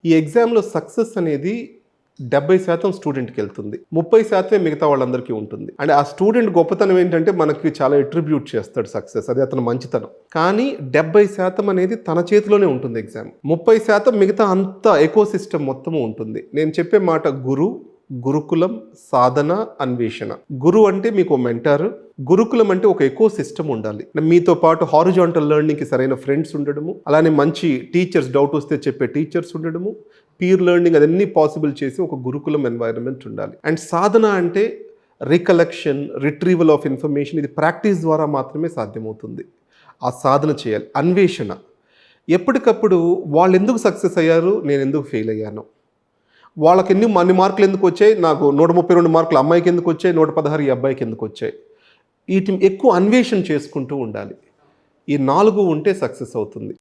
ఈ ఎగ్జామ్‌లో సక్సెస్ అనేది 70% స్టూడెంట్‌కి వెళ్తుంది. 30% మిగతా వాళ్ళందరికీ ఉంటుంది. అంటే ఆ స్టూడెంట్ గొప్పతనం ఏంటంటే మనకి చాలా అట్రిబ్యూట్ చేస్తాడు సక్సెస్. అది అతని మంచితనం. కానీ 70% అనేది తన చేతిలోనే ఉంటుంది ఎగ్జామ్. 30% మిగతా అంతా ఎకోసిస్టమ్ మొత్తము ఉంటుంది. నేను చెప్పే మాట గురుకులం, సాధన, అన్వేషణ. గురువు అంటే మీకు మెంటార్. గురుకులం అంటే ఒక ఎకో సిస్టమ్ ఉండాలి. మీతో పాటు హారిజాంటల్ లెర్నింగ్కి సరైన ఫ్రెండ్స్ ఉండడము, అలానే మంచి టీచర్స్, డౌట్ వస్తే చెప్పే టీచర్స్ ఉండడము, పీర్ లెర్నింగ్ అదన్నీ పాసిబుల్ చేసి ఒక గురుకులం ఎన్వైరన్మెంట్ ఉండాలి. అండ్ సాధన అంటే రికలెక్షన్, రిట్రీవల్ ఆఫ్ ఇన్ఫర్మేషన్. ఇది ప్రాక్టీస్ ద్వారా మాత్రమే సాధ్యమవుతుంది. ఆ సాధన చేయాలి. అన్వేషణ, ఎప్పటికప్పుడు వాళ్ళు ఎందుకు సక్సెస్ అయ్యారు, నేను ఎందుకు ఫెయిల్ అయ్యాను, వాళ్ళకి అన్ని మార్కులు ఎందుకు వచ్చాయి, నాకు 132 మార్కులు అమ్మాయికి ఎందుకు వచ్చాయి, 116 ఈ అబ్బాయికి ఎందుకు వచ్చాయి, వీటిని ఎక్కువ అన్వేషణ చేసుకుంటూ ఉండాలి. ఈ 4 ఉంటే సక్సెస్ అవుతుంది.